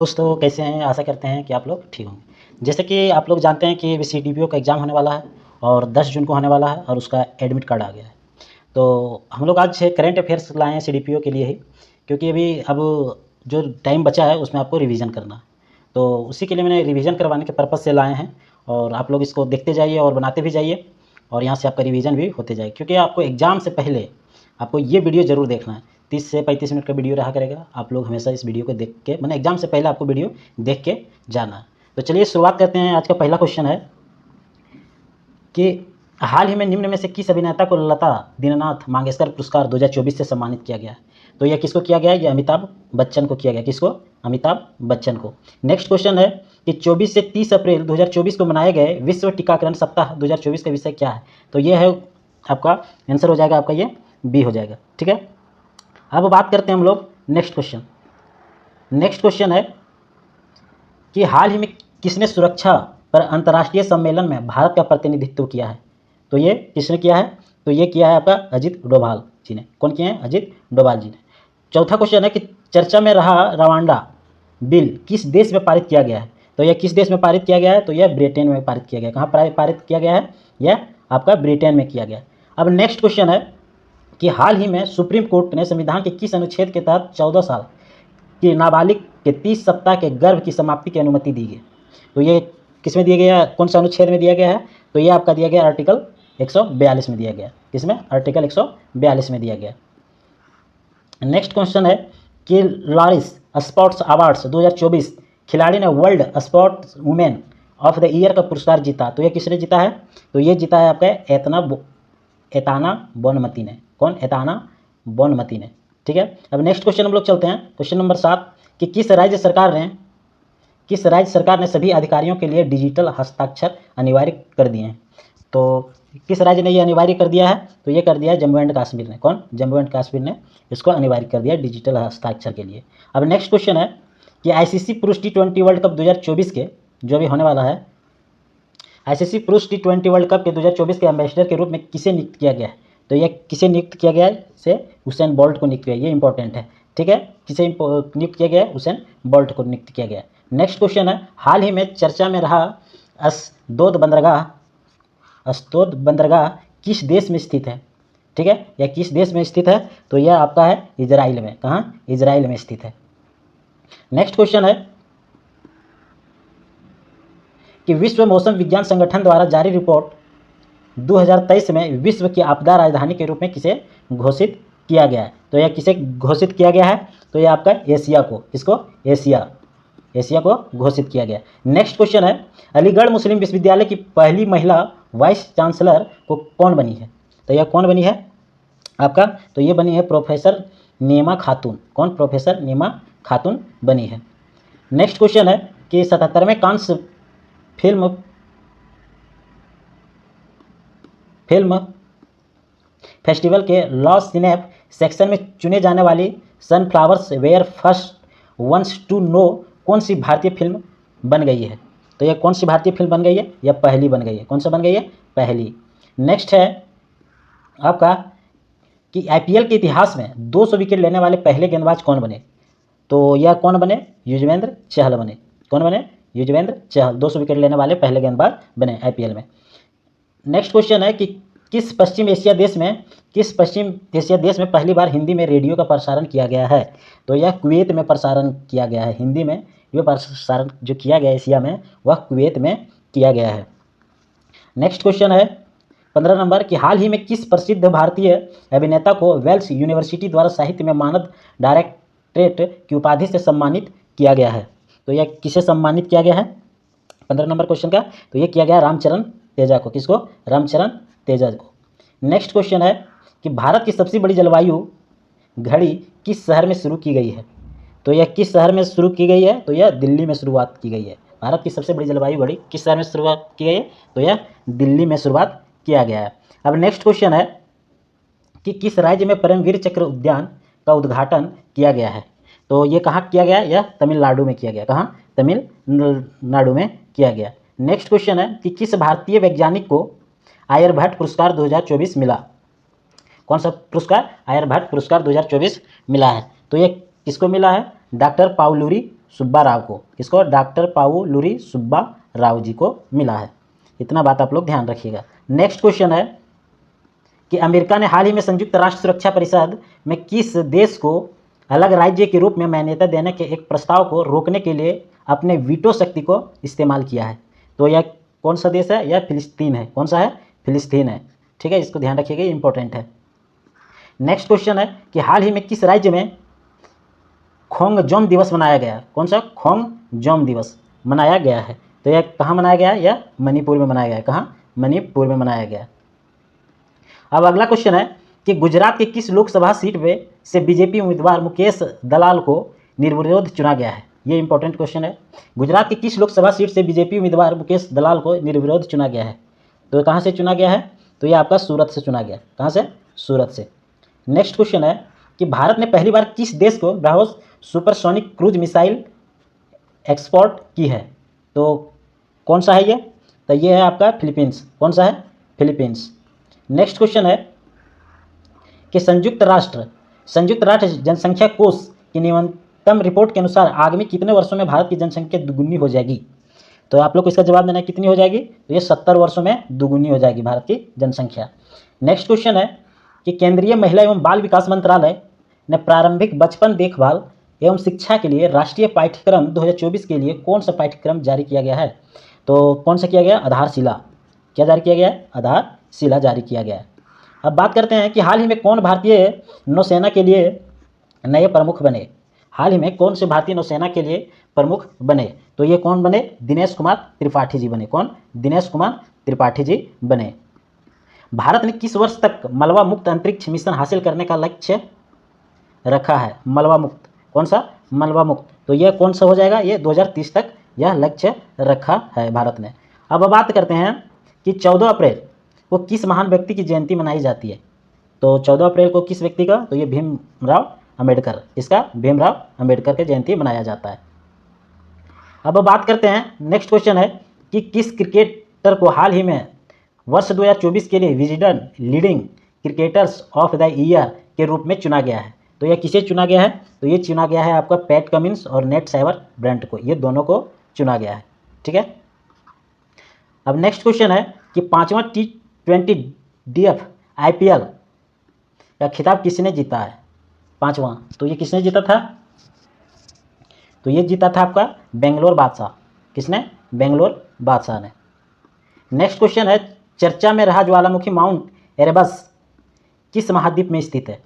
दोस्तों कैसे हैं? आशा करते हैं कि आप लोग ठीक होंगे। जैसे कि आप लोग जानते हैं कि अभी सीडीपीओ का एग्ज़ाम होने वाला है और 10 जून को होने वाला है और उसका एडमिट कार्ड आ गया है। तो हम लोग आज करंट अफेयर्स लाए हैं सीडीपीओ के लिए ही, क्योंकि अभी अब जो टाइम बचा है उसमें आपको रिवीजन करना है। तो उसी के लिए मैंने रिवीजन करवाने के पर्पज़ से लाए हैं और आप लोग इसको देखते जाइए और बनाते भी जाइए और यहाँ से आपका रिवीजन भी होते जाए, क्योंकि आपको एग्ज़ाम से पहले आपको ये वीडियो ज़रूर देखना है। 30 से 35 मिनट का वीडियो रहा करेगा। आप लोग हमेशा इस वीडियो को देख के मैंने एग्ज़ाम से पहले आपको वीडियो देख के जाना है। तो चलिए शुरुआत करते हैं। आज का पहला क्वेश्चन है कि हाल ही में निम्न में से किस अभिनेता को लता दीननाथ मंगेशकर पुरस्कार 2024 से सम्मानित किया गया है? तो यह किसको किया गया है? ये अमिताभ बच्चन को किया गया। किसको? अमिताभ बच्चन को। नेक्स्ट क्वेश्चन है कि 24 से 30 अप्रैल 2024 को मनाए गए विश्व टीकाकरण सप्ताह 2024 का विषय क्या है? तो ये है आपका आंसर हो जाएगा, आपका ये बी हो जाएगा। ठीक है, अब बात करते हैं हम लोग नेक्स्ट क्वेश्चन। नेक्स्ट क्वेश्चन है कि हाल ही में किसने सुरक्षा पर अंतर्राष्ट्रीय सम्मेलन में भारत का प्रतिनिधित्व किया है? तो ये किसने किया है? तो ये किया है आपका अजित डोभाल जी ने। कौन किए हैं? अजित डोभाल जी ने। चौथा क्वेश्चन है कि चर्चा में रहा रवांडा बिल किस देश में पारित किया गया है? तो यह किस देश में पारित किया गया है? तो यह ब्रिटेन में पारित किया गया। कहाँ पारित किया गया है? यह आपका ब्रिटेन में किया गया। अब नेक्स्ट क्वेश्चन है कि हाल ही में सुप्रीम कोर्ट ने संविधान के किस अनुच्छेद के तहत 14 साल कि नाबालिग के 30 सप्ताह के गर्भ की समाप्ति की अनुमति दी गई? तो ये किस में दिया गया? कौन सा अनुच्छेद में दिया गया है? तो ये आपका दिया गया आर्टिकल 142 में दिया गया। किसमें? आर्टिकल 142 में दिया गया। नेक्स्ट क्वेश्चन है कि लॉरिस स्पोर्ट्स अवार्ड्स 2024 खिलाड़ी ने world sports women of the year का पुरस्कार जीता। तो ये किसने जीता है? तो ये जीता है आपका एताना बोनमती ने। कौन? एताना बोनमती ने। ठीक है, अब नेक्स्ट क्वेश्चन हम लोग चलते हैं। क्वेश्चन नंबर 7 कि किस राज्य सरकार ने सभी अधिकारियों के लिए डिजिटल हस्ताक्षर अनिवार्य कर दिए हैं? तो किस राज्य ने ये अनिवार्य कर दिया है? तो ये कर दिया है जम्मू एंड कश्मीर ने। कौन? जम्मू एंड कश्मीर ने इसको अनिवार्य कर दिया डिजिटल हस्ताक्षर के लिए। अब नेक्स्ट क्वेश्चन है कि आईसीसी पुरुष T20 वर्ल्ड कप 2024 के जो भी होने वाला है, आईसीसी पुरुष T20 वर्ल्ड कप के 2024 के एम्बेसडर के रूप में किसे नियुक्त किया गया है? तो यह किसे नियुक्त किया गया है? से हुसैन बोल्ट को नियुक्त किया गया। ये इंपॉर्टेंट है। ठीक है, किसे नियुक्त किया गया है? हुसैन बोल्ट को नियुक्त किया गया है। नेक्स्ट क्वेश्चन है हाल ही में चर्चा में रहा अस्तोद बंदरगाह किस देश में स्थित है? ठीक है, यह किस देश में स्थित है? तो यह आपका है इजराइल में। कहाँ? इजराइल में स्थित है। नेक्स्ट क्वेश्चन है कि विश्व मौसम विज्ञान संगठन द्वारा जारी रिपोर्ट 2023 में विश्व की आपदा राजधानी के रूप में किसे घोषित किया गया है? तो यह किसे घोषित किया गया है? तो यह आपका एशिया को। किसको? एशिया को घोषित किया गया। नेक्स्ट क्वेश्चन है अलीगढ़ मुस्लिम विश्वविद्यालय की पहली महिला वाइस चांसलर को कौन बनी है? तो यह कौन बनी है आपका? तो ये बनी है प्रोफेसर नीमा खातून। कौन? प्रोफेसर नीमा खातून बनी है। नेक्स्ट क्वेश्चन है कि 77वें कांस फिल्म फेस्टिवल के लॉस सिनेफ सेक्शन में चुने जाने वाली sunflowers were first ones to know कौन सी भारतीय फिल्म बन गई है? तो यह कौन सी भारतीय फिल्म बन गई है? यह पहली बन गई है। कौन सा बन गई है? पहली। नेक्स्ट है आपका कि आईपीएल के इतिहास में 200 विकेट लेने वाले पहले गेंदबाज कौन बने? तो यह कौन बने? युजवेंद्र चहल बने। कौन बने? युजवेंद्र चहल 200 विकेट लेने वाले पहले गेंदबाज बने आईपीएल में। नेक्स्ट क्वेश्चन है कि किस पश्चिम एशिया देश में पहली बार हिंदी में रेडियो का प्रसारण किया गया है? तो यह कुवैत में प्रसारण किया गया है। हिंदी में जो प्रसारण जो किया गया एशिया में वह कुवैत में किया गया है। नेक्स्ट क्वेश्चन है 15 नंबर कि हाल ही में किस प्रसिद्ध भारतीय अभिनेता को वेल्स यूनिवर्सिटी द्वारा साहित्य में मानद डायरेक्टरेट की उपाधि से सम्मानित किया गया है? तो यह किसे सम्मानित किया गया है 15 नंबर क्वेश्चन का? तो यह किया गया रामचरण तेजा को। किसको? रामचरण तेजा को। नेक्स्ट क्वेश्चन है कि भारत की सबसे बड़ी जलवायु घड़ी किस शहर में शुरू की गई है? तो यह किस शहर में शुरू की गई है? तो यह दिल्ली में शुरुआत की गई है। भारत की सबसे बड़ी जलवायु घड़ी किस शहर में शुरुआत की गई है? तो यह दिल्ली में शुरुआत किया गया है। अब नेक्स्ट क्वेश्चन है कि किस राज्य में परमवीर चक्र उद्यान का उद्घाटन किया गया है? तो ये कहाँ किया गया? यह तमिलनाडु में किया गया। कहाँ? तमिलनाडु में किया गया। नेक्स्ट क्वेश्चन है कि किस भारतीय वैज्ञानिक को आर्यभट्ट पुरस्कार 2024 मिला? कौन सा पुरस्कार? आर्यभट्ट पुरस्कार 2024 मिला है। तो ये किसको मिला है? डॉक्टर पाउलुरी सुब्बा राव को, किसको, डॉक्टर पाउलुरी सुब्बा राव जी को मिला है। इतना बात आप लोग ध्यान रखिएगा। नेक्स्ट क्वेश्चन है कि अमेरिका ने हाल ही में संयुक्त राष्ट्र सुरक्षा परिषद में किस देश को अलग राज्य के रूप में मान्यता देने के एक प्रस्ताव को रोकने के लिए अपने वीटो शक्ति को इस्तेमाल किया है? तो यह कौन सा देश है? यह फिलिस्तीन है। कौन सा है? फिलिस्तीन है। ठीक है, इसको ध्यान रखिएगा, ये इंपॉर्टेंट है। नेक्स्ट क्वेश्चन है कि हाल ही में किस राज्य में खोंगजोम दिवस मनाया गया? कौन सा? खोंगजोम दिवस मनाया गया है। तो यह कहाँ मनाया गया है? यह मणिपुर में मनाया गया है। कहाँ? मणिपुर में मनाया गया। अब अगला क्वेश्चन है कि गुजरात के किस लोकसभा सीट पे से बीजेपी उम्मीदवार मुकेश दलाल को निर्विरोध चुना गया है? ये इंपॉर्टेंट क्वेश्चन है। गुजरात की किस लोकसभा सीट से बीजेपी उम्मीदवार मुकेश दलाल को निर्विरोध चुना गया है? तो कहाँ से चुना गया है? तो ये आपका सूरत से चुना गया। कहाँ से? सूरत से। नेक्स्ट क्वेश्चन है कि भारत ने पहली बार किस देश को BrahMos supersonic cruise missile export की है? तो कौन सा है ये? तो ये है आपका फिलीपींस। कौन सा है? फिलीपींस। नेक्स्ट क्वेश्चन है कि संयुक्त राष्ट्र जनसंख्या कोष की न्यूनतम रिपोर्ट के अनुसार आगामी कितने वर्षों में भारत की जनसंख्या दुगुनी हो जाएगी? तो आप लोग को इसका जवाब देना है, कितनी हो जाएगी? तो ये 70 वर्षों में दुगुनी हो जाएगी भारत की जनसंख्या। नेक्स्ट क्वेश्चन है कि केंद्रीय महिला एवं बाल विकास मंत्रालय ने प्रारंभिक बचपन देखभाल एवं शिक्षा के लिए राष्ट्रीय पाठ्यक्रम 2024 के लिए कौन सा पाठ्यक्रम जारी किया गया है? तो कौन सा किया गया? आधारशिला। क्या जारी किया गया है? आधारशिला जारी किया गया है। अब बात करते हैं कि हाल ही में कौन भारतीय नौसेना के लिए नए प्रमुख बने? हाल ही में कौन से भारतीय नौसेना के लिए प्रमुख बने? तो ये कौन बने? दिनेश कुमार त्रिपाठी जी बने। कौन? दिनेश कुमार त्रिपाठी जी बने। भारत ने किस वर्ष तक मलबा मुक्त अंतरिक्ष मिशन हासिल करने का लक्ष्य रखा है? मलबा मुक्त। कौन सा? मलबा मुक्त। तो यह कौन सा हो जाएगा? ये 2030 तक यह लक्ष्य रखा है भारत ने। अब बात करते हैं कि 14 अप्रैल को किस महान व्यक्ति की जयंती मनाई जाती है? तो 14 अप्रैल को किस व्यक्ति का? तो ये भीमराव अंबेडकर। इसका? भीमराव अंबेडकर की जयंती मनाया जाता है। अब बात करते हैं, नेक्स्ट क्वेश्चन है कि किस क्रिकेटर को हाल ही में वर्ष 2024 के लिए Wisden leading cricketers of the year के रूप में चुना गया है? तो यह किसे चुना गया है? तो ये चुना गया है आपका पैट कमिंस और नेट साइबर ब्रेंट को। ये दोनों को चुना गया है। ठीक है। अब नेक्स्ट क्वेश्चन है कि 5वां T20 DF IPL का खिताब किसने जीता है? 5वां। तो ये किसने जीता था? तो ये जीता था आपका बेंगलोर बादशाह। किसने? बेंगलोर बादशाह ने। नेक्स्ट क्वेश्चन है, चर्चा में रहा ज्वालामुखी माउंट एरेबस किस महाद्वीप में स्थित है?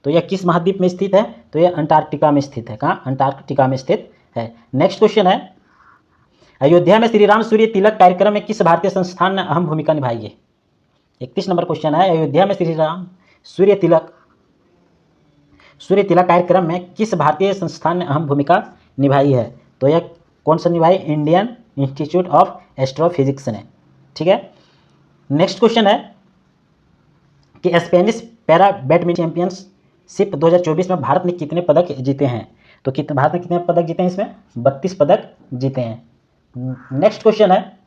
तो यह किस महाद्वीप में स्थित है? तो यह अंटार्कटिका में स्थित है। कहाँ? अंटार्कटिका में स्थित है। नेक्स्ट क्वेश्चन है, अयोध्या में श्री राम सूर्य तिलक कार्यक्रम में किस भारतीय संस्थान ने अहम भूमिका निभाई है? 31 नंबर क्वेश्चन है, अयोध्या में श्री राम सूर्य तिलक कार्यक्रम में किस भारतीय संस्थान ने अहम भूमिका निभाई है? तो यह कौन सा निभाई? इंडियन इंस्टीट्यूट ऑफ एस्ट्रोफिजिक्स ने। ठीक है। नेक्स्ट क्वेश्चन है कि स्पेनिश पैरा बैडमिंटन चैंपियनशिप 2024 में भारत ने कितने पदक जीते हैं? तो भारत ने कितने पदक जीते हैं? इसमें 32 पदक जीते हैं। नेक्स्ट क्वेश्चन है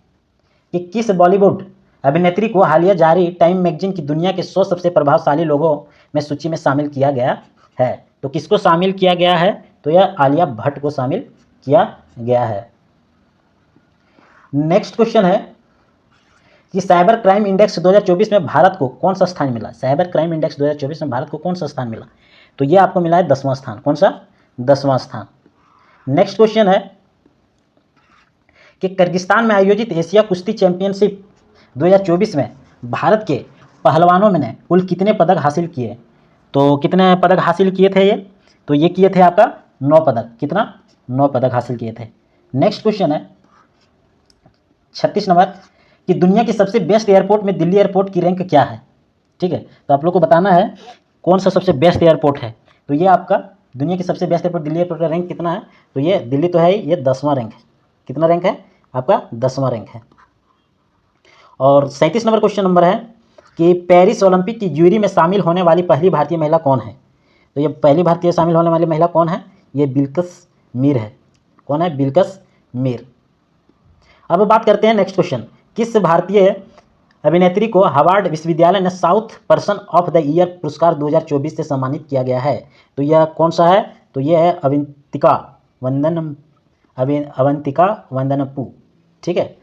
कि किस बॉलीवुड अभिनेत्री को हालिया जारी टाइम मैगजीन की दुनिया के 100 सबसे प्रभावशाली लोगों में सूची में शामिल किया गया है? तो किसको शामिल किया गया है? तो यह आलिया भट्ट को शामिल किया गया है। नेक्स्ट क्वेश्चन है कि साइबर क्राइम इंडेक्स 2024 में भारत को कौन सा स्थान मिला? साइबर क्राइम इंडेक्स 2024 में भारत को कौन सा स्थान मिला? तो ये आपको मिला है 10वां स्थान। कौन सा? 10वां स्थान। नेक्स्ट क्वेश्चन है कि किर्गिस्तान में आयोजित एशिया कुश्ती चैंपियनशिप 2024 में भारत के पहलवानों ने कुल कितने पदक हासिल किए? तो कितने पदक हासिल किए थे ये? तो ये किए थे आपका 9 पदक। कितना? 9 पदक हासिल किए थे। नेक्स्ट क्वेश्चन है 36 नंबर कि दुनिया की सबसे बेस्ट एयरपोर्ट में दिल्ली एयरपोर्ट की रैंक क्या है? ठीक है, तो आप लोग को बताना है कौन सा सबसे बेस्ट एयरपोर्ट है। तो ये आपका दुनिया की सबसे बेस्ट एयरपोर्ट दिल्ली एयरपोर्ट का रैंक कितना है? तो ये दिल्ली तो है ही, ये 10वां रैंक है। कितना रैंक है आपका? 10वां रैंक है। और 37 नंबर क्वेश्चन नंबर है कि पेरिस ओलंपिक की ज्यूरी में शामिल होने वाली पहली भारतीय महिला कौन है? तो ये पहली भारतीय शामिल होने वाली महिला कौन है? ये बिल्किस मीर है। कौन है? बिल्किस मीर। अब बात करते हैं नेक्स्ट क्वेश्चन, किस भारतीय अभिनेत्री को हार्वर्ड विश्वविद्यालय ने south person of the year पुरस्कार 2024 से सम्मानित किया गया है? तो यह कौन सा है? तो यह है अवंतिका अवंतिका वंदनपू। ठीक है।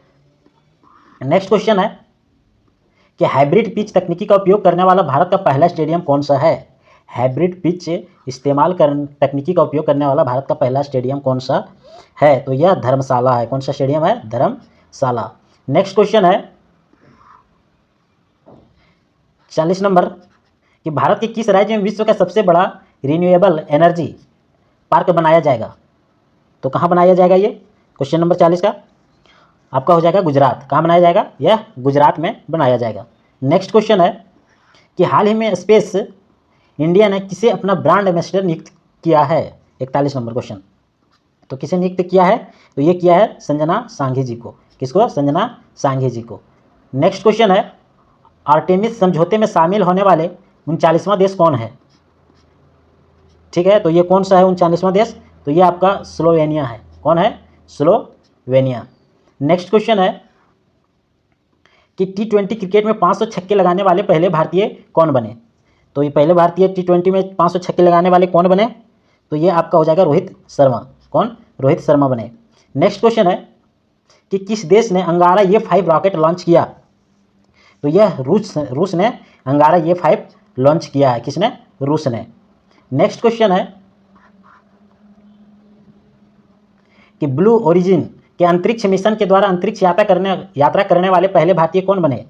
नेक्स्ट क्वेश्चन है कि हाइब्रिड पिच तकनीकी का उपयोग करने वाला भारत का पहला स्टेडियम कौन सा है। हाइब्रिड पिच तकनीकी का उपयोग करने वाला भारत का पहला स्टेडियम कौन सा है। तो यह धर्मशाला है। कौन सा स्टेडियम है? धर्मशाला। नेक्स्ट क्वेश्चन है 40 नंबर कि भारत के किस राज्य में विश्व का सबसे बड़ा रिन्यूएबल एनर्जी पार्क बनाया जाएगा। तो कहाँ बनाया जाएगा ये? क्वेश्चन नंबर 40 का आपका हो जाएगा गुजरात। कहाँ बनाया जाएगा? यह गुजरात में बनाया जाएगा। नेक्स्ट क्वेश्चन है कि हाल ही में स्पेस इंडिया ने किसे अपना ब्रांड एम्बेसडर नियुक्त किया है। 41 नंबर क्वेश्चन। तो किसे नियुक्त किया है? तो ये किया है संजना सांघी जी को। किसको? संजना सांघी जी को। नेक्स्ट क्वेश्चन है आर्टेमिस समझौते में शामिल होने वाले 39वां देश कौन है। ठीक है। तो ये कौन सा है 39वां देश? तो ये आपका स्लोवेनिया है। कौन है? स्लोवेनिया। नेक्स्ट क्वेश्चन है कि T20 क्रिकेट में 500 छक्के लगाने वाले पहले भारतीय कौन बने। तो ये पहले भारतीय T20 में 500 छक्के लगाने वाले कौन बने? तो ये आपका हो जाएगा रोहित शर्मा। कौन? रोहित शर्मा बने। नेक्स्ट क्वेश्चन है कि किस देश ने अंगारा E5 रॉकेट लॉन्च किया। तो यह रूस ने अंगारा E5 लॉन्च किया है। किसने? रूस ने। नेक्स्ट क्वेश्चन है कि ब्लू ओरिजिन के अंतरिक्ष मिशन के द्वारा अंतरिक्ष यात्रा करने वाले पहले भारतीय कौन बने।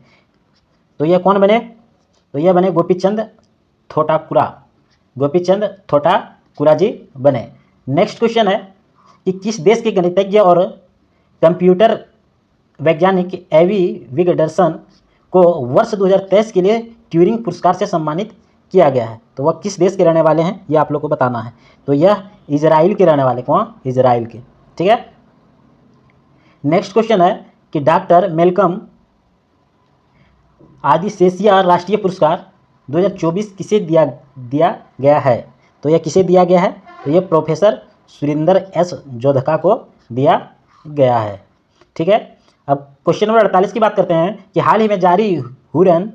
तो यह कौन बने? तो यह बने गोपीचंद थोटाकुरा। गोपीचंद थोटाकुरा जी बने। नेक्स्ट क्वेश्चन है कि किस देश के गणितज्ञ और कंप्यूटर वैज्ञानिक एवी विगडरसन को वर्ष 2023 के लिए ट्यूरिंग पुरस्कार से सम्मानित किया गया है। तो वह किस देश के रहने वाले हैं ये आप लोग को बताना है। तो यह इजराइल के रहने वाले। कौन? इजराइल के। ठीक है। नेक्स्ट क्वेश्चन है कि डॉक्टर मेलकम आदिशेषिया राष्ट्रीय पुरस्कार 2024 किसे दिया गया है। तो यह किसे दिया गया है? तो यह प्रोफेसर सुरिंदर एस जोधका को दिया गया है। ठीक है। अब क्वेश्चन नंबर 48 की बात करते हैं कि हाल ही में जारी हुरन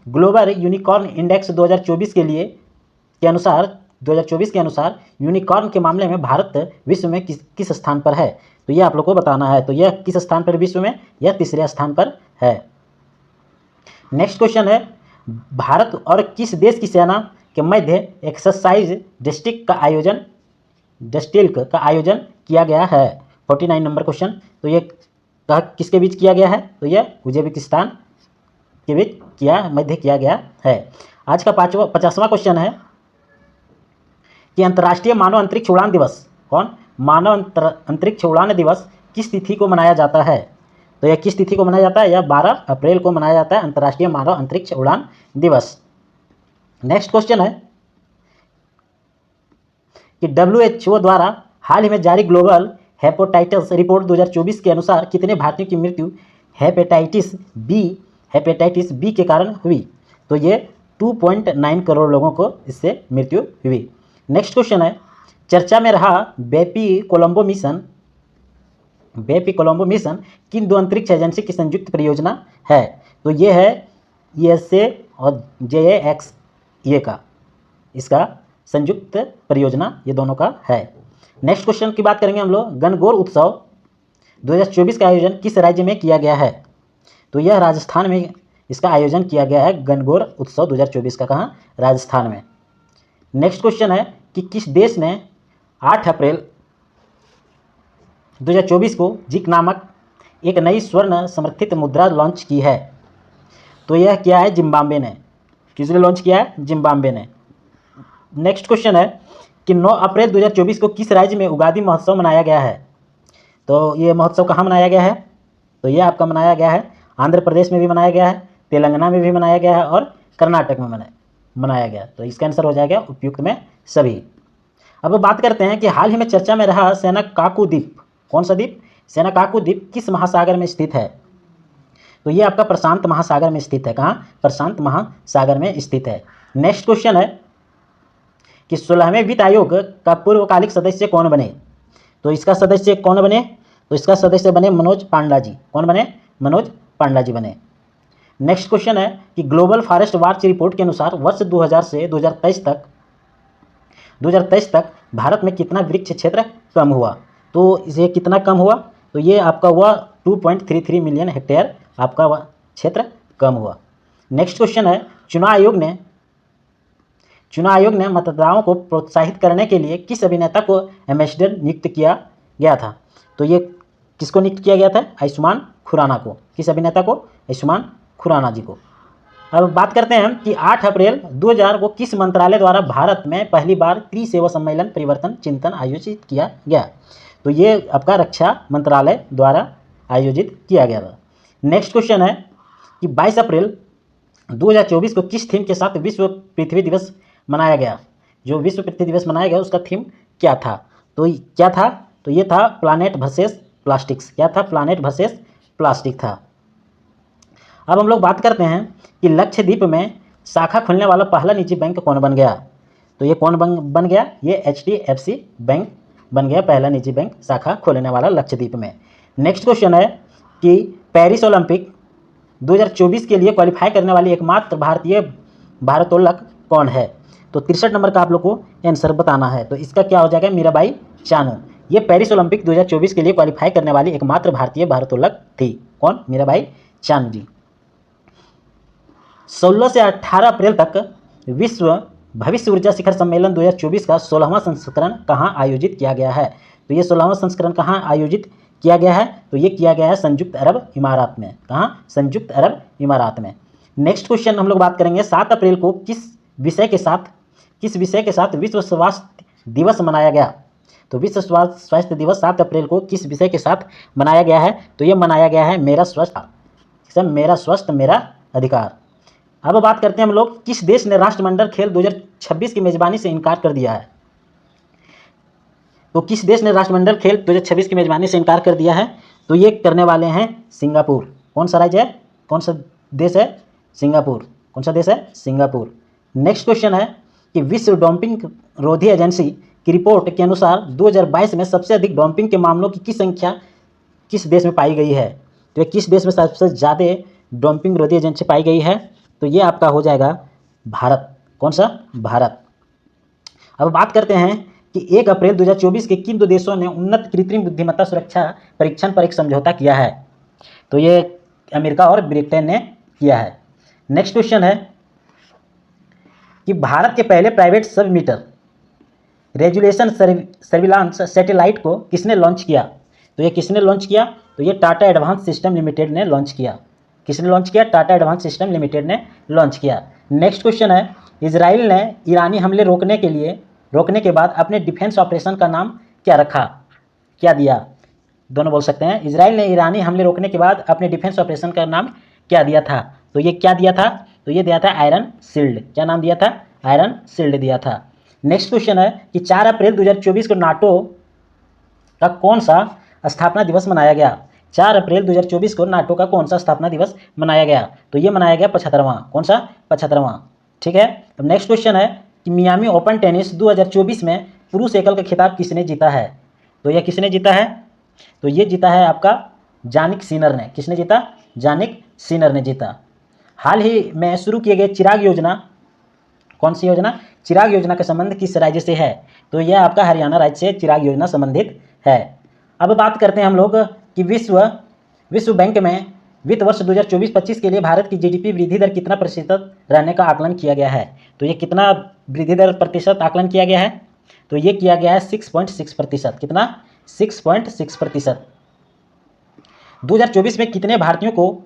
ग्लोबल यूनिकॉर्न इंडेक्स 2024 के अनुसार यूनिकॉर्न के मामले में भारत विश्व में किस स्थान पर है। तो ये आप लोग को बताना है। तो यह किस स्थान पर विश्व में? यह तीसरे स्थान पर है। नेक्स्ट क्वेश्चन है भारत और किस देश की सेना के मध्य एक्सरसाइज डिस्ट्रिक्ट का आयोजन किया गया है। 49 नंबर क्वेश्चन। तो ये किसके बीच किया गया है? तो यह उज्बेकिस्तान के बीच मध्य किया गया है। आज का 50वां क्वेश्चन है कि अंतर्राष्ट्रीय मानव अंतरिक्ष उड़ान दिवस। कौन? मानव अंतरिक्ष उड़ान दिवस किस तिथि को मनाया जाता है। तो यह किस तिथि को मनाया जाता है? यह 12 अप्रैल को मनाया जाता है अंतर्राष्ट्रीय मानव अंतरिक्ष उड़ान दिवस। नेक्स्ट क्वेश्चन है कि WHO द्वारा हाल ही में जारी ग्लोबल हेपेटाइटिस रिपोर्ट 2024 के अनुसार कितने भारतीयों की मृत्यु हेपेटाइटिस बी के कारण हुई। तो ये 2.9 करोड़ लोगों को इससे मृत्यु हुई। नेक्स्ट क्वेश्चन है चर्चा में रहा बेपी कोलंबो मिशन किन दो अंतरिक्ष एजेंसी की संयुक्त परियोजना है। तो ये है USA और JAXA का इसका संयुक्त परियोजना ये दोनों का है। नेक्स्ट क्वेश्चन की बात करेंगे हम लोग। गणगौर उत्सव 2024 का आयोजन किस राज्य में किया गया है। तो यह राजस्थान में इसका आयोजन किया गया है। गणगौर उत्सव 2024 का कहाँ? राजस्थान में। नेक्स्ट क्वेश्चन है कि किस देश ने 8 अप्रैल 2024 को जिक नामक एक नई स्वर्ण समर्थित मुद्रा लॉन्च की है। तो यह क्या है? जिम्बाब्वे ने। किसने लॉन्च किया है? जिम्बाब्वे ने। नेक्स्ट क्वेश्चन है कि 9 अप्रैल 2024 को किस राज्य में उगादी महोत्सव मनाया गया है। तो ये महोत्सव कहाँ मनाया गया है? तो ये आपका मनाया गया है आंध्र प्रदेश में भी मनाया गया है, तेलंगाना में भी मनाया गया है और कर्नाटक में मनाया गया। तो इसका आंसर हो जाएगा उपयुक्त में सभी। अब बात करते हैं कि हाल ही में चर्चा में रहा सेनाकाकू द्वीप। कौन सा द्वीप? सेनाकाकू द्वीप किस महासागर में स्थित है। तो ये आपका प्रशांत महासागर में स्थित है। कहाँ? प्रशांत महासागर में स्थित है। नेक्स्ट क्वेश्चन है कि 16वें वित्त आयोग का पूर्वकालिक सदस्य कौन बने। तो इसका सदस्य कौन बने? तो इसका सदस्य बने मनोज पांडा जी। कौन बने? मनोज पांडा जी बने। नेक्स्ट क्वेश्चन है कि ग्लोबल फॉरेस्ट वॉच रिपोर्ट के अनुसार वर्ष 2000 से 2023 तक 2023 तक भारत में कितना वृक्ष क्षेत्र कम हुआ? तो ये कितना कम हुआ? तो ये आपका हुआ 2.33 मिलियन हेक्टेयर आपका वह क्षेत्र कम हुआ। नेक्स्ट क्वेश्चन है, चुनाव आयोग ने मतदाताओं को प्रोत्साहित करने के लिए किस अभिनेता को एम्बेसडर नियुक्त किया गया था? तो ये किसको नियुक्त किया गया था? आयुष्मान खुराना को। किस अभिनेता को? आयुष्मान खुराना जी को। अब बात करते हैं कि 8 अप्रैल 2000 को किस मंत्रालय द्वारा भारत में पहली बार त्रिसेवा सम्मेलन परिवर्तन चिंतन आयोजित किया गया? तो ये आपका रक्षा मंत्रालय द्वारा आयोजित किया गया था। नेक्स्ट क्वेश्चन है कि 22 अप्रैल 2024 को किस थीम के साथ विश्व पृथ्वी दिवस मनाया गया? जो विश्व पृथ्वी दिवस मनाया गया उसका थीम क्या था? तो क्या था? तो ये था प्लानेट वर्सेस प्लास्टिक्स। क्या था? प्लानेट वर्सेस प्लास्टिक था। अब हम लोग बात करते हैं कि लक्षद्वीप में शाखा खोलने वाला पहला निजी बैंक कौन बन गया? तो ये कौन बन गया? ये HDFC बैंक बन गया, पहला निजी बैंक शाखा खोलने वाला लक्षद्वीप में। नेक्स्ट क्वेश्चन है कि पेरिस ओलंपिक 2024 के लिए क्वालिफाई करने वाली एकमात्र भारतीय भारोत्तोलक कौन है? तो 63 नंबर का आप लोग को आंसर बताना है। तो इसका क्या हो जाएगा? मीराबाई चानू। ये पेरिस ओलंपिक 2024 के लिए क्वालिफाई करने वाली एकमात्र भारतीय भारोत्तोलक थी। कौन? मीराबाई चानू जी। 16 से 18 अप्रैल तक विश्व भविष्य ऊर्जा शिखर सम्मेलन 2024 का 16वां संस्करण कहाँ आयोजित किया गया है? तो ये 16वां संस्करण कहाँ आयोजित किया गया है? तो ये किया गया है संयुक्त अरब इमारात में। कहाँ? संयुक्त अरब इमारात में। नेक्स्ट क्वेश्चन हम लोग बात करेंगे, 7 अप्रैल को किस विषय के साथ विश्व स्वास्थ्य दिवस मनाया गया? तो विश्व स्वास्थ्य दिवस 7 अप्रैल को किस विषय के साथ मनाया गया है? तो ये मनाया गया है मेरा स्वस्थ मेरा अधिकार। अब बात करते हैं हम लोग, किस देश ने राष्ट्रमंडल खेल 2026 की मेजबानी से इनकार कर दिया है? तो किस देश ने राष्ट्रमंडल खेल 2026 की मेजबानी से इनकार कर दिया है? तो ये करने वाले हैं सिंगापुर। कौन सा राज्य है? कौन सा देश है? सिंगापुर। कौन सा देश है? सिंगापुर। नेक्स्ट क्वेश्चन है कि विश्व डोपिंग रोधी एजेंसी की रिपोर्ट के अनुसार 2022 में सबसे अधिक डोपिंग के मामलों की संख्या किस देश में पाई गई है? तो किस देश में सबसे ज़्यादा डोपिंग रोधी एजेंसी पाई गई है? तो ये आपका हो जाएगा भारत। कौन सा? भारत। अब बात करते हैं कि 1 अप्रैल 2024 के किन 2 देशों ने उन्नत कृत्रिम बुद्धिमत्ता सुरक्षा परीक्षण पर एक समझौता किया है? तो ये अमेरिका और ब्रिटेन ने किया है। नेक्स्ट क्वेश्चन है कि भारत के पहले प्राइवेट सब मीटर रेजुलेशन सर्विलांस सैटेलाइट को किसने लॉन्च किया? तो ये किसने लॉन्च किया? तो ये टाटा एडवांस सिस्टम लिमिटेड ने लॉन्च किया। किसने लॉन्च किया? टाटा एडवांस सिस्टम लिमिटेड ने लॉन्च किया। नेक्स्ट क्वेश्चन है, इजराइल ने ईरानी हमले रोकने के बाद अपने डिफेंस ऑपरेशन का नाम क्या रखा? क्या दिया? दोनों बोल सकते हैं। इजराइल ने ईरानी हमले रोकने के बाद अपने डिफेंस ऑपरेशन का नाम क्या दिया था? तो ये क्या दिया था? तो ये दिया था आयरन शील्ड। क्या नाम दिया था? आयरन शील्ड दिया था। नेक्स्ट क्वेश्चन है कि 4 अप्रैल 2024 को नाटो का कौन सा स्थापना दिवस मनाया गया? 4 अप्रैल 2024 को नाटो का कौन सा स्थापना दिवस मनाया गया? तो ये मनाया गया 75वां। कौन सा? 75वां। ठीक है। अब नेक्स्ट क्वेश्चन है कि मियामी ओपन टेनिस 2024 में पुरुष एकल का खिताब किसने जीता है? तो यह किसने जीता है? तो ये जीता है आपका जानिक सिनर ने। किसने जीता? जानिक सिनर ने जीता। हाल ही में शुरू किए गए चिराग योजना, कौन सी योजना? चिराग योजना का संबंध किस राज्य से है? तो यह आपका हरियाणा राज्य से चिराग योजना संबंधित है। अब बात करते हैं हम लोग कि विश्व बैंक में वित्त वर्ष 2024-25 के लिए भारत की जीडीपी वृद्धि दर कितना प्रतिशत रहने का आकलन किया गया है? तो ये कितना वृद्धि दर प्रतिशत आकलन किया गया है? तो ये किया गया है 6.6%। कितना? 6.6%। 2024 में कितने भारतीयों को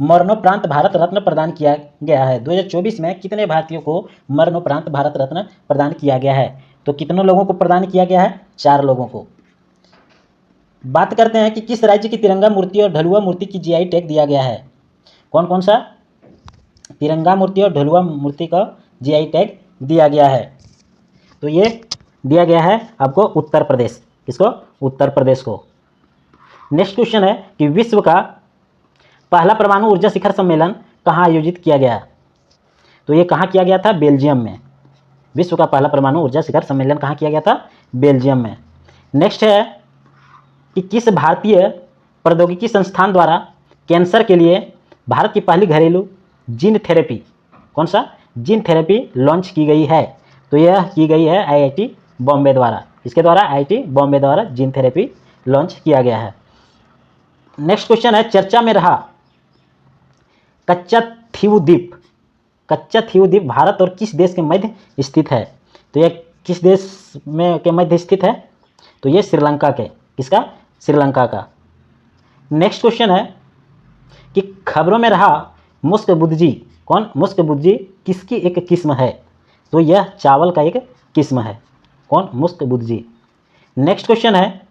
मरणोपरांत भारत रत्न प्रदान किया गया है? 2024 में कितने भारतीयों को मरणोपरांत भारत रत्न प्रदान किया गया है? तो कितनों लोगों को प्रदान किया गया है? 4 लोगों को। बात करते हैं कि किस राज्य की तिरंगा मूर्ति और ढलुआ मूर्ति की जीआई टैग दिया गया है? कौन कौन सा? तिरंगा मूर्ति और ढलुआ मूर्ति का जीआई टैग दिया गया है। तो ये दिया गया है आपको उत्तर प्रदेश। किसको? उत्तर प्रदेश को। नेक्स्ट क्वेश्चन है कि विश्व का पहला परमाणु ऊर्जा शिखर सम्मेलन कहाँ आयोजित किया गया? तो ये कहाँ किया गया था? बेल्जियम में। विश्व का पहला परमाणु ऊर्जा शिखर सम्मेलन कहाँ किया गया था? बेल्जियम में। नेक्स्ट है कि किस भारतीय प्रौद्योगिकी संस्थान द्वारा कैंसर के लिए भारत की पहली घरेलू जीन थेरेपी, कौन सा? जीन थेरेपी लॉन्च की गई है? तो यह की गई है आईआईटी बॉम्बे द्वारा। इसके द्वारा आईआईटी बॉम्बे द्वारा जीन थेरेपी लॉन्च किया गया है। नेक्स्ट क्वेश्चन है, चर्चा में रहा कच्चाथीऊ द्वीप। कच्चाथीऊ द्वीप भारत और किस देश के मध्य स्थित है? तो यह किस देश में के मध्य स्थित है? तो यह श्रीलंका के, किसका? श्रीलंका का। नेक्स्ट क्वेश्चन है कि खबरों में रहा मुस्क बुद्जी। कौन? मुस्क बुद्जी किसकी एक किस्म है? तो यह चावल का एक किस्म है। कौन? मुस्क बुद्जी। नेक्स्ट क्वेश्चन है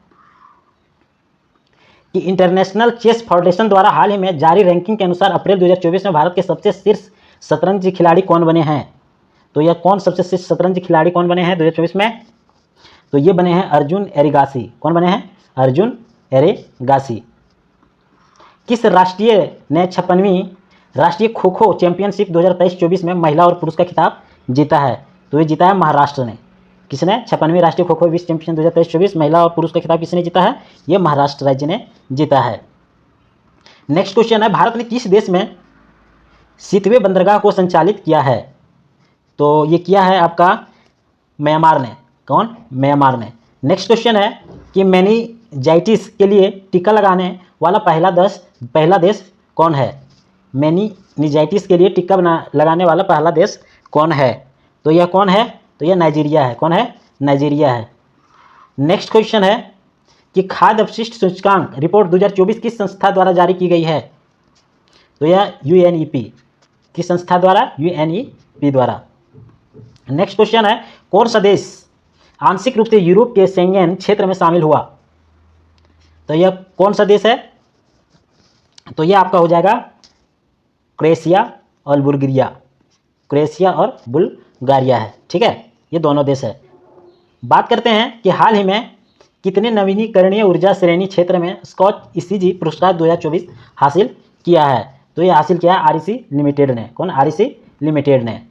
कि इंटरनेशनल चेस फाउंडेशन द्वारा हाल ही में जारी रैंकिंग के अनुसार अप्रैल 2024 में भारत के सबसे शीर्ष शतरंज खिलाड़ी कौन बने हैं? तो यह कौन सबसे शीर्ष शतरंज खिलाड़ी कौन बने हैं 2024 में? तो ये बने हैं अर्जुन एरिगासी। कौन बने हैं? अर्जुन एरिगासी। किस राष्ट्रीय ने 56वीं राष्ट्रीय खो खो चैंपियनशिप 2023-24 में महिला और पुरुष का खिताब जीता है? तो ये जीता है महाराष्ट्र ने। किसने? 56वीं राष्ट्रीय खो खो विश्व चैंपियन 2023-24 महिला और पुरुष का खिताब किसने जीता है? ये महाराष्ट्र राज्य ने जीता है। नेक्स्ट क्वेश्चन है, भारत ने किस देश में सितवे बंदरगाह को संचालित किया है? तो ये किया है आपका म्यांमार ने। कौन? म्यांमार ने। नेक्स्ट क्वेश्चन है कि मेनिंजाइटिस के लिए टीका लगाने वाला पहला देश कौन है? मेनिंजाइटिस के लिए टीका लगाने वाला पहला देश कौन है? तो यह कौन है? तो यह नाइजीरिया है। कौन है? नाइजीरिया है। नेक्स्ट क्वेश्चन है कि खाद्य अपशिष्ट सूचकांक रिपोर्ट 2024 किस संस्था द्वारा जारी की गई है? तो यह यूएनईपी। किस संस्था द्वारा? यूएनईपी द्वारा। नेक्स्ट क्वेश्चन है, कौन सा देश आंशिक रूप से यूरोप के शेंगेन क्षेत्र में शामिल हुआ? तो यह कौन सा देश है? तो यह आपका हो जाएगा क्रोएशिया और बुल्गारिया। क्रोएशिया और बुल्गारिया है। ठीक है, ये दोनों देश है। बात करते हैं कि हाल ही में कितने नवीनीकरणीय ऊर्जा श्रेणी क्षेत्र में स्कॉच ईसीजी पुरस्कार 2024 हासिल किया है? तो ये हासिल किया है आरईसी लिमिटेड ने। कौन? आरईसी लिमिटेड ने।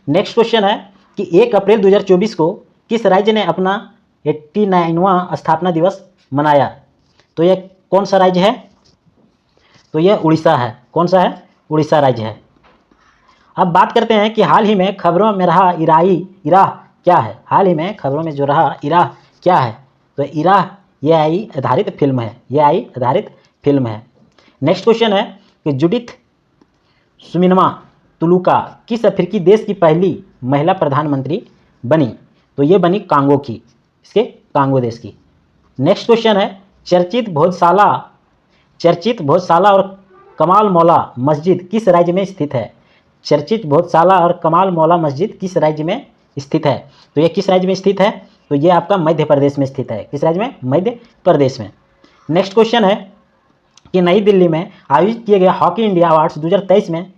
नेक्स्ट क्वेश्चन है कि 1 अप्रैल 2024 को किस राज्य ने अपना 89वां स्थापना दिवस मनाया? तो यह कौन सा राज्य है? तो यह उड़ीसा है। कौन सा है? उड़ीसा राज्य है। अब बात करते हैं कि हाल ही में खबरों में रहा इराह क्या है? हाल ही में खबरों में जो रहा इराह क्या है? तो इराह एआई आधारित फिल्म है। एआई आधारित फिल्म है। नेक्स्ट क्वेश्चन है कि जुडिथ सुमिनवा तुलुका किस अफ्रीकी देश की पहली महिला प्रधानमंत्री बनी? तो ये बनी कांगो की, इसके कांगो देश की। नेक्स्ट क्वेश्चन है, चर्चित भोजशाला और कमाल मौला मस्जिद किस राज्य में स्थित है? चर्चित भोजशाला और कमाल मौला मस्जिद किस राज्य में स्थित है? तो ये किस राज्य में स्थित है? तो ये आपका मध्य प्रदेश में स्थित है। किस राज्य में? मध्य प्रदेश में। नेक्स्ट क्वेश्चन है कि नई दिल्ली में आयोजित किए गए हॉकी इंडिया अवार्ड्स 2023 में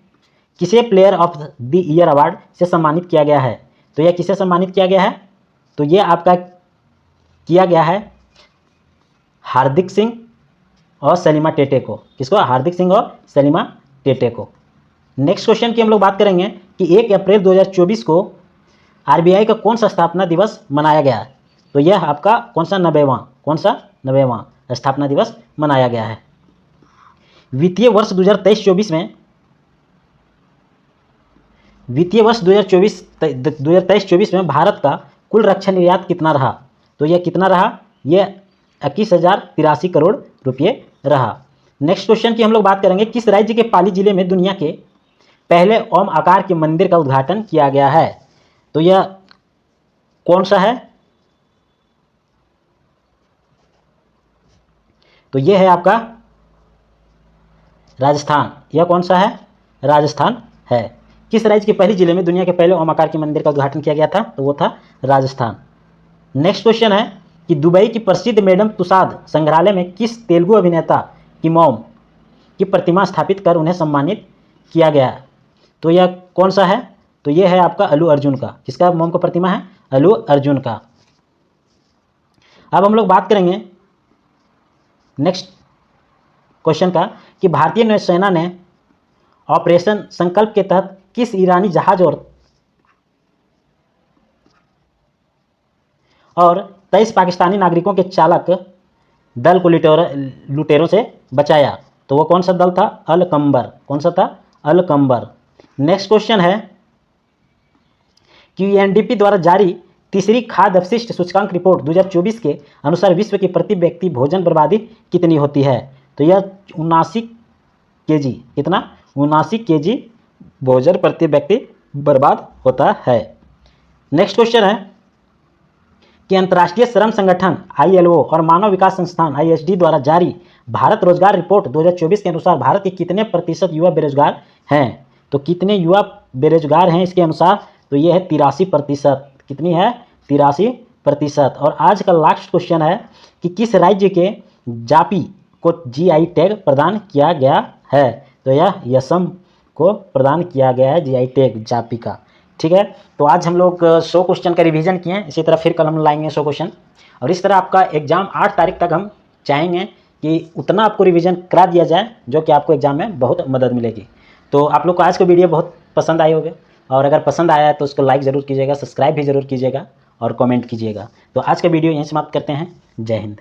किसे player of the year award से सम्मानित किया गया है? तो यह किसे सम्मानित किया गया है? तो ये आपका किया गया है हार्दिक सिंह और सलीमा टेटे को। किसको? हार्दिक सिंह और सलीमा टेटे को। नेक्स्ट क्वेश्चन की हम लोग बात करेंगे कि 1 अप्रैल 2024 को आरबीआई का कौन सा स्थापना दिवस मनाया गया है? तो यह आपका कौन सा 90वां स्थापना दिवस मनाया गया है। वित्तीय वर्ष 2023-24 में भारत का कुल रक्षा निर्यात कितना रहा? तो यह कितना रहा? यह 21,083 करोड़ रुपये रहा। नेक्स्ट क्वेश्चन की हम लोग बात करेंगे, किस राज्य के पाली जिले में दुनिया के पहले ओम आकार के मंदिर का उद्घाटन किया गया है? तो यह कौन सा है? तो यह है आपका राजस्थान। यह कौन सा है? राजस्थान है। किस राज्य के पहले जिले में दुनिया के पहले ओम आकार के मंदिर का उद्घाटन किया गया था? तो वो था राजस्थान। नेक्स्ट क्वेश्चन है कि दुबई की प्रसिद्ध मैडम तुसाद संग्रहालय में किस तेलुगु अभिनेता की मॉम की प्रतिमा स्थापित कर उन्हें सम्मानित किया गया? तो यह कौन सा है? तो यह है आपका अल्लू अर्जुन का। किसका मॉम का प्रतिमा है? अल्लू अर्जुन का। अब हम लोग बात करेंगे नेक्स्ट क्वेश्चन का कि भारतीय नौसेना ने ऑपरेशन संकल्प के तहत किस ईरानी जहाज और 23 पाकिस्तानी नागरिकों के चालक दल को लुटेरों से बचाया? तो वो कौन सा दल था? अल कंबर। कौन सा था? अल कंबर। नेक्स्ट क्वेश्चन है कि यूएनडीपी द्वारा जारी तीसरी खाद्य अपशिष्ट सूचकांक रिपोर्ट 2024 के अनुसार विश्व की प्रति व्यक्ति भोजन बर्बादी कितनी होती है? तो यह 79 kg, कितना? 79 kg भोजन प्रति व्यक्ति बर्बाद होता है। नेक्स्ट क्वेश्चन है कि अंतर्राष्ट्रीय श्रम संगठन ILO और मानव विकास संस्थान ISD द्वारा जारी भारत रोजगार रिपोर्ट 2024 के अनुसार भारत के कितने प्रतिशत युवा बेरोजगार हैं? तो कितने युवा बेरोजगार हैं इसके अनुसार? तो ये है 83%। कितनी है? 83%। और आज का लास्ट क्वेश्चन है कि किस राज्य के जापी को GI टैग प्रदान किया गया है? तो यह असम को प्रदान किया गया है GI टैग जापी का। ठीक है, तो आज हम लोग 100 क्वेश्चन का रिवीजन किए हैं। इसी तरह फिर कल हम लाएंगे 100 क्वेश्चन, और इस तरह आपका एग्जाम 8 तारीख तक हम चाहेंगे कि उतना आपको रिवीजन करा दिया जाए जो कि आपको एग्जाम में बहुत मदद मिलेगी। तो आप लोग को आज का वीडियो बहुत पसंद आई होगी, और अगर पसंद आया है तो उसको लाइक ज़रूर कीजिएगा, सब्सक्राइब भी ज़रूर कीजिएगा और कमेंट कीजिएगा। तो आज का वीडियो यहीं समाप्त करते हैं। जय हिंद।